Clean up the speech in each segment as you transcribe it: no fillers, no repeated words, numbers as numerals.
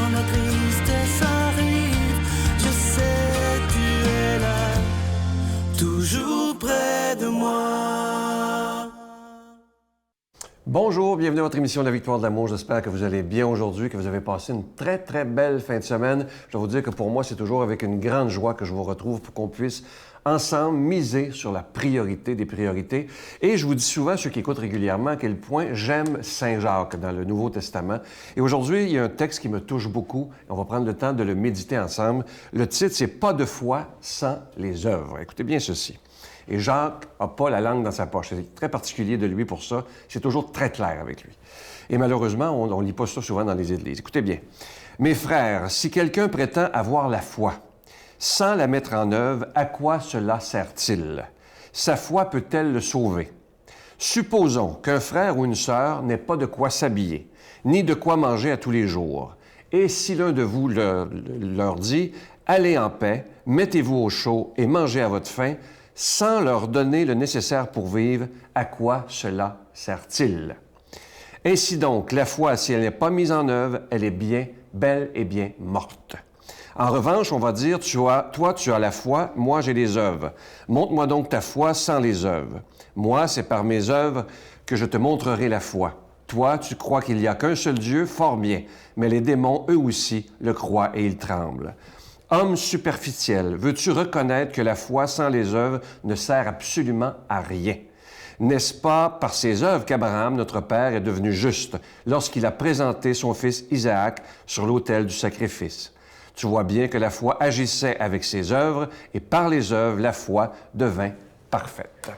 quand la tristesse arrive, je sais tu es là, toujours près de moi. Bonjour, bienvenue à votre émission de La Victoire de l'amour. J'espère que vous allez bien aujourd'hui, que vous avez passé une très, très belle fin de semaine. Je dois vous dire que pour moi, c'est toujours avec une grande joie que je vous retrouve pour qu'on puisse ensemble miser sur la priorité des priorités. Et je vous dis souvent, ceux qui écoutent régulièrement, à quel point j'aime Saint Jacques dans le Nouveau Testament. Et aujourd'hui, il y a un texte qui me touche beaucoup. On va prendre le temps de le méditer ensemble. Le titre, c'est « Pas de foi sans les œuvres ». Écoutez bien ceci. Et Jacques n'a pas la langue dans sa poche. C'est très particulier de lui pour ça. C'est toujours très clair avec lui. Et malheureusement, on ne lit pas ça souvent dans les églises. Écoutez bien. « Mes frères, si quelqu'un prétend avoir la foi, sans la mettre en œuvre, à quoi cela sert-il? Sa foi peut-elle le sauver? Supposons qu'un frère ou une sœur n'ait pas de quoi s'habiller, ni de quoi manger à tous les jours. Et si l'un de vous leur dit, « Allez en paix, mettez-vous au chaud et mangez à votre faim », sans leur donner le nécessaire pour vivre, à quoi cela sert-il? Ainsi donc, la foi, si elle n'est pas mise en œuvre, elle est bien, belle et bien morte. En revanche, on va dire, toi, tu as la foi, moi, j'ai les œuvres. Montre-moi donc ta foi sans les œuvres. Moi, c'est par mes œuvres que je te montrerai la foi. Toi, tu crois qu'il n'y a qu'un seul Dieu, fort bien, mais les démons, eux aussi, le croient et ils tremblent. Homme superficiel, veux-tu reconnaître que la foi sans les œuvres ne sert absolument à rien? N'est-ce pas par ses œuvres qu'Abraham, notre père, est devenu juste lorsqu'il a présenté son fils Isaac sur l'autel du sacrifice? Tu vois bien que la foi agissait avec ses œuvres et par les œuvres, la foi devint parfaite.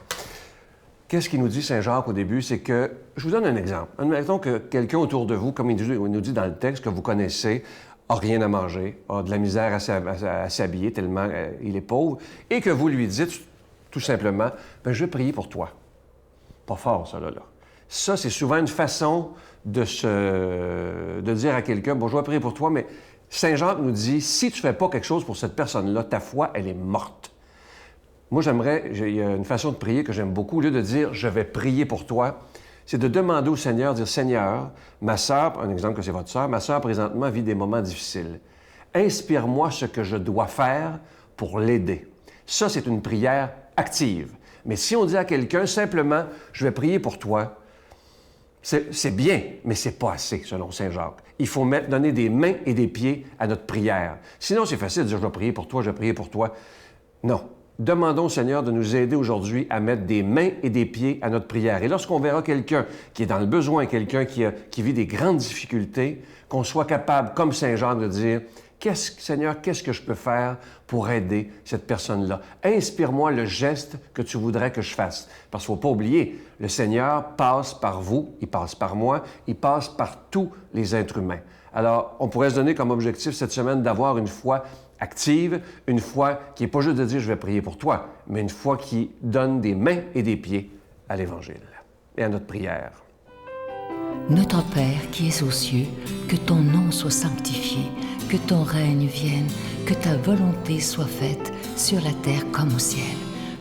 Qu'est-ce qu'il nous dit Saint Jacques au début? C'est que, je vous donne un exemple. Admettons que quelqu'un autour de vous, comme il nous dit dans le texte que vous connaissez, a rien à manger, a de la misère à s'habiller tellement il est pauvre, et que vous lui dites tout simplement, « je vais prier pour toi ». Pas fort, ça, là. Ça, c'est souvent une façon de dire à quelqu'un, « Bon, je vais prier pour toi », mais Saint Jacques nous dit, si tu ne fais pas quelque chose pour cette personne-là, ta foi, elle est morte. Moi, il y a une façon de prier que j'aime beaucoup, au lieu de dire, « Je vais prier pour toi », c'est de demander au Seigneur, dire « Seigneur, ma sœur, un exemple que c'est votre sœur, ma sœur présentement vit des moments difficiles. Inspire-moi ce que je dois faire pour l'aider. » Ça, c'est une prière active. Mais si on dit à quelqu'un simplement « Je vais prier pour toi », c'est bien, mais c'est pas assez, selon Saint Jacques. Il faut donner des mains et des pieds à notre prière. Sinon, c'est facile de dire « Je vais prier pour toi, je vais prier pour toi ». Non. Demandons au Seigneur de nous aider aujourd'hui à mettre des mains et des pieds à notre prière. Et lorsqu'on verra quelqu'un qui est dans le besoin, quelqu'un qui vit des grandes difficultés, qu'on soit capable, comme Saint Jacques, de dire « Seigneur, qu'est-ce que je peux faire pour aider cette personne-là? Inspire-moi le geste que tu voudrais que je fasse. » Parce qu'il ne faut pas oublier, le Seigneur passe par vous, il passe par moi, il passe par tous les êtres humains. Alors, on pourrait se donner comme objectif cette semaine d'avoir une foi active, une foi qui n'est pas juste de dire « je vais prier pour toi », mais une foi qui donne des mains et des pieds à l'Évangile et à notre prière. Notre Père qui es aux cieux, que ton nom soit sanctifié, que ton règne vienne, que ta volonté soit faite sur la terre comme au ciel.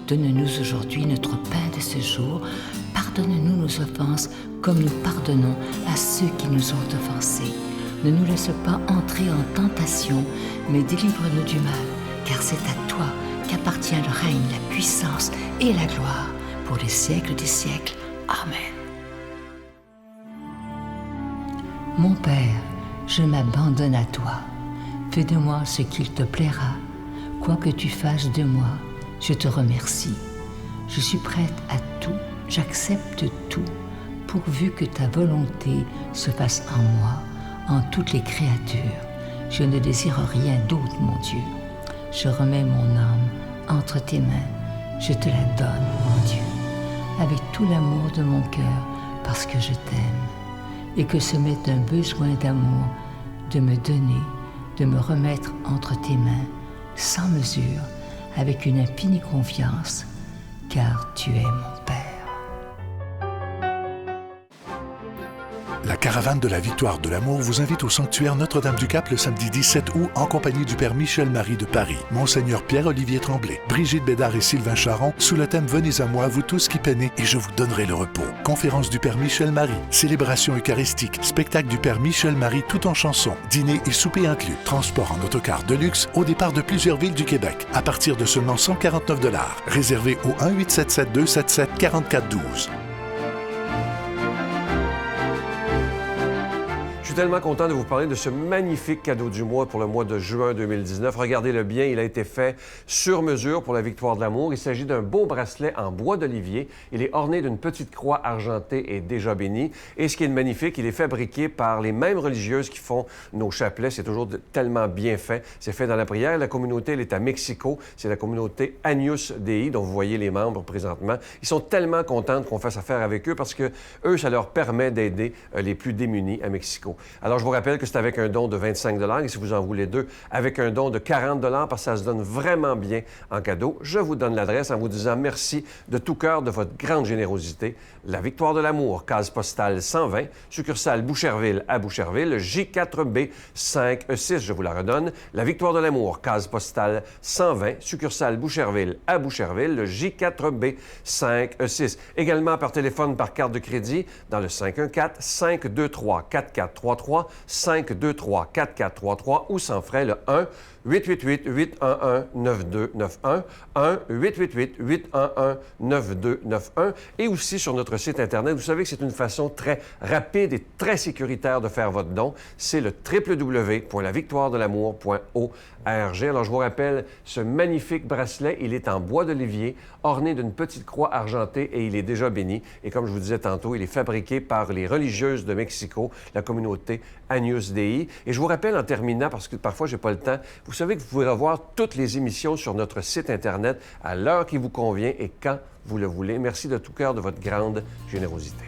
Donne-nous aujourd'hui notre pain de ce jour. Pardonne-nous nos offenses comme nous pardonnons à ceux qui nous ont offensés. Ne nous laisse pas entrer en tentation, mais délivre-nous du mal, car c'est à toi qu'appartient le règne, la puissance et la gloire pour les siècles des siècles. Amen. Mon Père, je m'abandonne à toi. Fais de moi ce qu'il te plaira. Quoi que tu fasses de moi, je te remercie. Je suis prête à tout, j'accepte tout, pourvu que ta volonté se fasse en moi, en toutes les créatures. Je ne désire rien d'autre, mon Dieu. Je remets mon âme entre tes mains. Je te la donne, mon Dieu, avec tout l'amour de mon cœur, parce que je t'aime, et que ce m'est un besoin d'amour de me donner, de me remettre entre tes mains, sans mesure, avec une infinie confiance, car tu es mon Père. La caravane de la Victoire de l'amour vous invite au sanctuaire Notre-Dame-du-Cap le samedi 17 août en compagnie du Père Michel-Marie de Paris, Monseigneur Pierre-Olivier Tremblay, Brigitte Bédard et Sylvain Charon sous le thème « Venez à moi, vous tous qui peinez, et je vous donnerai le repos ». Conférence du Père Michel-Marie, célébration eucharistique, spectacle du Père Michel-Marie tout en chansons, dîner et souper inclus, transport en autocar de luxe au départ de plusieurs villes du Québec, à partir de seulement 149 $. Réservé au 1-877-277-4412. Je suis tellement content de vous parler de ce magnifique cadeau du mois pour le mois de juin 2019. Regardez-le bien, il a été fait sur mesure pour la Victoire de l'amour. Il s'agit d'un beau bracelet en bois d'olivier. Il est orné d'une petite croix argentée et déjà bénie. Et ce qui est magnifique, il est fabriqué par les mêmes religieuses qui font nos chapelets. C'est toujours tellement bien fait. C'est fait dans la prière. La communauté, elle est à Mexico. C'est la communauté Agnus Dei, dont vous voyez les membres présentement. Ils sont tellement contents qu'on fasse affaire avec eux parce que eux, ça leur permet d'aider les plus démunis à Mexico. Alors, je vous rappelle que c'est avec un don de 25 $ et si vous en voulez deux, avec un don de 40 $ parce que ça se donne vraiment bien en cadeau. Je vous donne l'adresse en vous disant merci de tout cœur de votre grande générosité. La Victoire de l'amour, case postale 120, succursale Boucherville à Boucherville, J4B 5E6, je vous la redonne. La Victoire de l'amour, case postale 120, succursale Boucherville à Boucherville, J4B 5E6. Également par téléphone, par carte de crédit, dans le 514-523-4433, 523-4433 ou sans frais le 1-888-811-9291, 1-888-811-9291 et aussi sur notre site Internet. Vous savez que c'est une façon très rapide et très sécuritaire de faire votre don. C'est le www.lavictoiredelamour.org. Alors, je vous rappelle, ce magnifique bracelet, il est en bois d'olivier, orné d'une petite croix argentée et il est déjà béni. Et comme je vous disais tantôt, il est fabriqué par les religieuses de Mexico, la communauté Agnus Dei. Et je vous rappelle en terminant, parce que parfois j'ai pas le temps, vous savez que vous pouvez revoir toutes les émissions sur notre site Internet à l'heure qui vous convient et quand vous le voulez. Merci de tout cœur de votre grande générosité.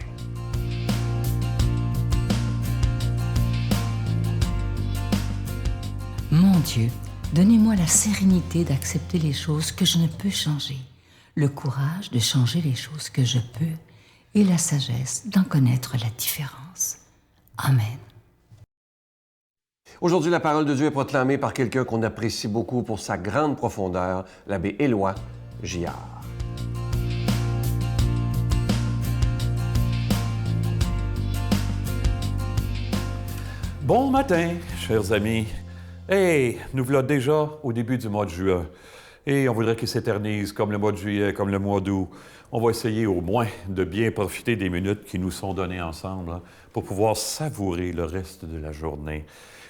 Mon Dieu, donnez-moi la sérénité d'accepter les choses que je ne peux changer, le courage de changer les choses que je peux et la sagesse d'en connaître la différence. Amen. Aujourd'hui, la parole de Dieu est proclamée par quelqu'un qu'on apprécie beaucoup pour sa grande profondeur, l'abbé Éloi Gillard. Bon matin, chers amis. Hey, nous voilà déjà au début du mois de juin. Et on voudrait qu'il s'éternise comme le mois de juillet, comme le mois d'août. On va essayer au moins de bien profiter des minutes qui nous sont données ensemble pour pouvoir savourer le reste de la journée,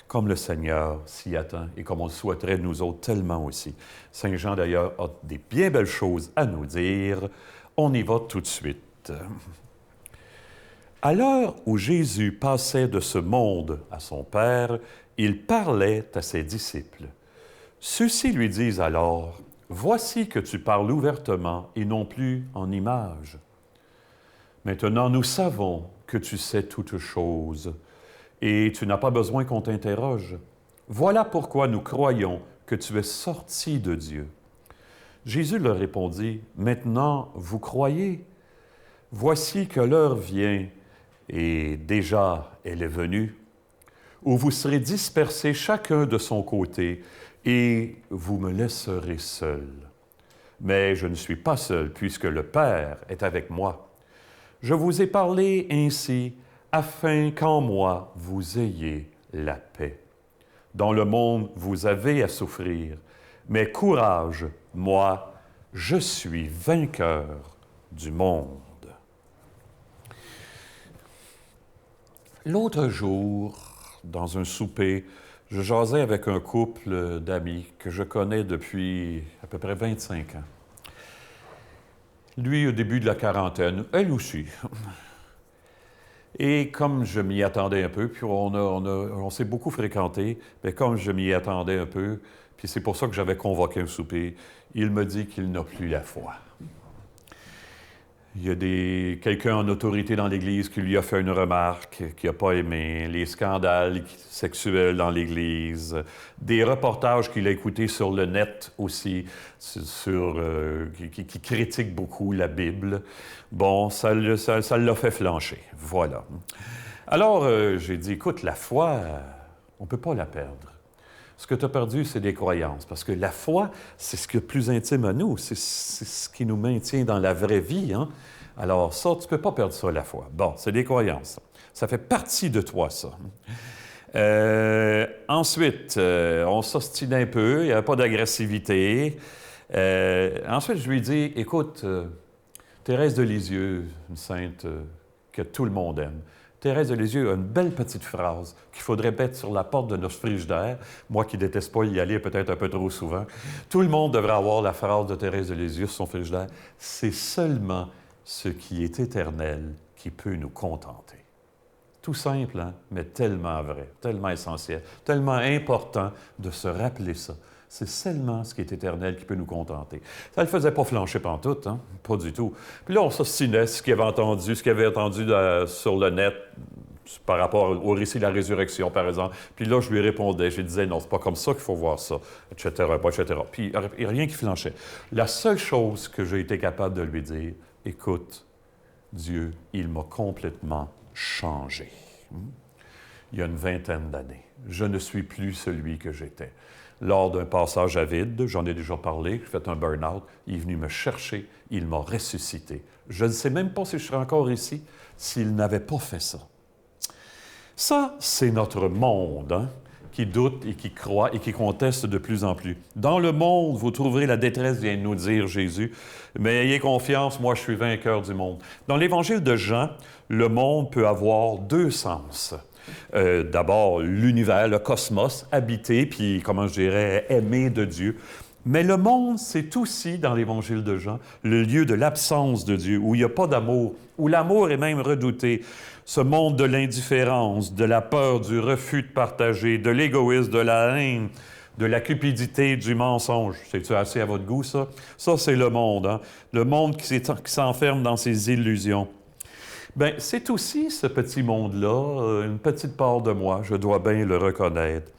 comme le Seigneur s'y attend et comme on le souhaiterait nous autres tellement aussi. Saint Jean, d'ailleurs, a des bien belles choses à nous dire. On y va tout de suite. À l'heure où Jésus passait de ce monde à son Père, il parlait à ses disciples. Ceux-ci lui disent alors, « Voici que tu parles ouvertement et non plus en images. Maintenant, nous savons que tu sais toutes choses et tu n'as pas besoin qu'on t'interroge. Voilà pourquoi nous croyons que tu es sorti de Dieu. » Jésus leur répondit, « Maintenant, vous croyez? Voici que l'heure vient, et déjà elle est venue, où vous serez dispersés chacun de son côté, et vous me laisserez seul. Mais je ne suis pas seul, puisque le Père est avec moi. Je vous ai parlé ainsi, afin qu'en moi vous ayez la paix. Dans le monde, vous avez à souffrir, mais courage, moi, je suis vainqueur du monde. » L'autre jour, dans un souper, je jasais avec un couple d'amis que je connais depuis à peu près 25 ans. Lui, au début de la quarantaine, elle aussi. Et comme je m'y attendais un peu, puis on s'est beaucoup fréquenté, mais comme je m'y attendais un peu, puis c'est pour ça que j'avais convoqué un souper, il me dit qu'il n'a plus la foi. Il y a quelqu'un en autorité dans l'Église qui lui a fait une remarque qu'il n'a pas aimé, les scandales sexuels dans l'Église, des reportages qu'il a écoutés sur le net aussi, qui critiquent beaucoup la Bible. Bon, ça l'a fait flancher, voilà. Alors, j'ai dit, écoute, la foi, on ne peut pas la perdre. Ce que tu as perdu, c'est des croyances. Parce que la foi, c'est ce qui est le plus intime à nous. C'est ce qui nous maintient dans la vraie vie. Hein? Alors ça, tu ne peux pas perdre ça, la foi. Bon, c'est des croyances. Ça fait partie de toi, ça. Ensuite, on s'ostinait un peu. Il n'y avait pas d'agressivité. Ensuite, je lui ai dit, écoute, Thérèse de Lisieux, une sainte que tout le monde aime, Thérèse de Lisieux a une belle petite phrase qu'il faudrait mettre sur la porte de notre frigidaire. Moi qui ne déteste pas y aller peut-être un peu trop souvent. Tout le monde devrait avoir la phrase de Thérèse de Lisieux sur son frigidaire. C'est seulement ce qui est éternel qui peut nous contenter. Tout simple, hein? Mais tellement vrai, tellement essentiel, tellement important de se rappeler ça. C'est seulement ce qui est éternel qui peut nous contenter. Ça ne le faisait pas flancher pantoute, hein? Pas du tout. Puis là, on s'ostinait ce qu'il avait entendu sur le net par rapport au récit de la résurrection, par exemple. Puis là, je lui répondais, je lui disais, non, c'est pas comme ça qu'il faut voir ça, etc., etc. Puis il n'y a rien qui flanchait. La seule chose que j'ai été capable de lui dire, écoute, Dieu, il m'a complètement changé. Il y a une vingtaine d'années. Je ne suis plus celui que j'étais. Lors d'un passage à vide, j'en ai déjà parlé, j'ai fait un burn-out, il est venu me chercher, il m'a ressuscité. Je ne sais même pas si je serais encore ici s'il n'avait pas fait ça. Ça, c'est notre monde, hein, qui doute et qui croit et qui conteste de plus en plus. Dans le monde, vous trouverez la détresse, vient de nous dire Jésus, mais ayez confiance, moi je suis vainqueur du monde. Dans l'Évangile de Jean, le monde peut avoir deux sens. D'abord, l'univers, le cosmos, habité, puis, comment je dirais, aimé de Dieu. Mais le monde, c'est aussi, dans l'Évangile de Jean, le lieu de l'absence de Dieu, où il n'y a pas d'amour, où l'amour est même redouté. Ce monde de l'indifférence, de la peur, du refus de partager, de l'égoïsme, de la haine, de la cupidité, du mensonge. C'est-tu assez à votre goût, ça? Ça, c'est le monde, hein? Le monde qui s'enferme dans ses illusions. Bien, c'est aussi ce petit monde-là, une petite part de moi, je dois bien le reconnaître.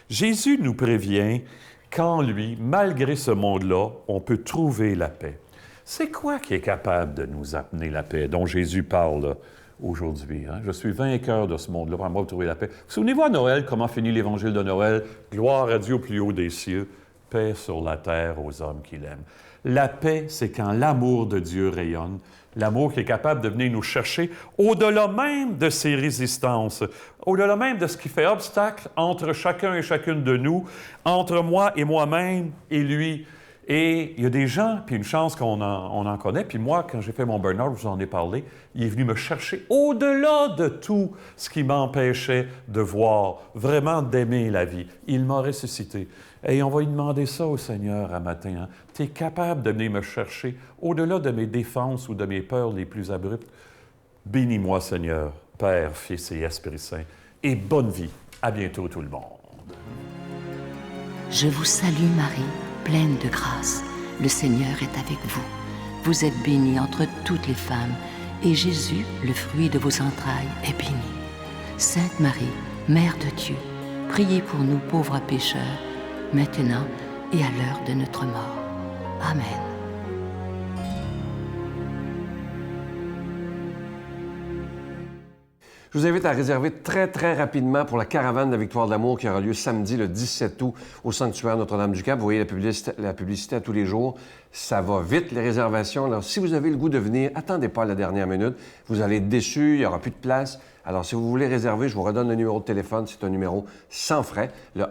Jésus nous prévient qu'en lui, malgré ce monde-là, on peut trouver la paix. C'est quoi qui est capable de nous amener la paix, dont Jésus parle aujourd'hui? Hein? Je suis vainqueur de ce monde-là, pour moi, trouver la paix. Souvenez-vous à Noël, comment finit l'Évangile de Noël? Gloire à Dieu au plus haut des cieux, paix sur la terre aux hommes qui l'aiment. La paix, c'est quand l'amour de Dieu rayonne, l'amour qui est capable de venir nous chercher au-delà même de ses résistances, au-delà même de ce qui fait obstacle entre chacun et chacune de nous, entre moi et moi-même et lui. Et il y a des gens, puis une chance qu'on en connaît, puis moi, quand j'ai fait mon burn-out, je vous en ai parlé, il est venu me chercher au-delà de tout ce qui m'empêchait de voir, vraiment d'aimer la vie. Il m'a ressuscité. Et on va lui demander ça au Seigneur un matin. Hein? Tu es capable de venir me chercher au-delà de mes défenses ou de mes peurs les plus abruptes. Bénis-moi, Seigneur, Père, Fils et Esprit Saint, et bonne vie. À bientôt, tout le monde. Je vous salue, Marie, pleine de grâce. Le Seigneur est avec vous. Vous êtes bénie entre toutes les femmes, et Jésus, le fruit de vos entrailles, est béni. Sainte Marie, Mère de Dieu, priez pour nous pauvres pécheurs, maintenant et à l'heure de notre mort. Amen. Je vous invite à réserver très, très rapidement pour la caravane de la Victoire de l'Amour qui aura lieu samedi, le 17 août, au sanctuaire Notre-Dame-du-Cap. Vous voyez la publicité à tous les jours. Ça va vite, les réservations. Alors, si vous avez le goût de venir, attendez pas à la dernière minute. Vous allez être déçus, il n'y aura plus de place. Alors, si vous voulez réserver, je vous redonne le numéro de téléphone. C'est un numéro sans frais. Le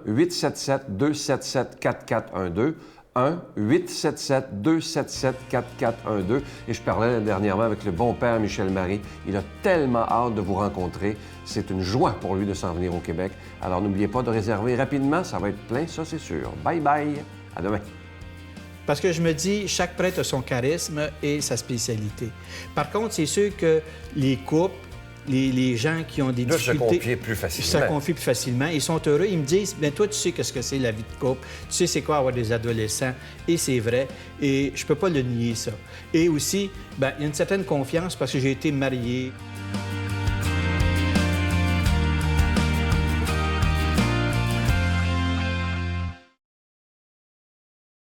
1-877-277-4412. 1-877-277-4412. Et je parlais dernièrement avec le bon père Michel Marie. Il a tellement hâte de vous rencontrer. C'est une joie pour lui de s'en venir au Québec. Alors, n'oubliez pas de réserver rapidement. Ça va être plein, ça, c'est sûr. Bye bye. À demain. Parce que je me dis, chaque prêtre a son charisme et sa spécialité. Par contre, c'est sûr que les couples, les gens qui ont des difficultés... se confient plus facilement. Se confient plus facilement. Ils sont heureux. Ils me disent, bien, toi, tu sais qu'est-ce que c'est la vie de couple. Tu sais c'est quoi avoir des adolescents. Et c'est vrai. Et je peux pas le nier, ça. Et aussi, bien, il y a une certaine confiance parce que j'ai été marié.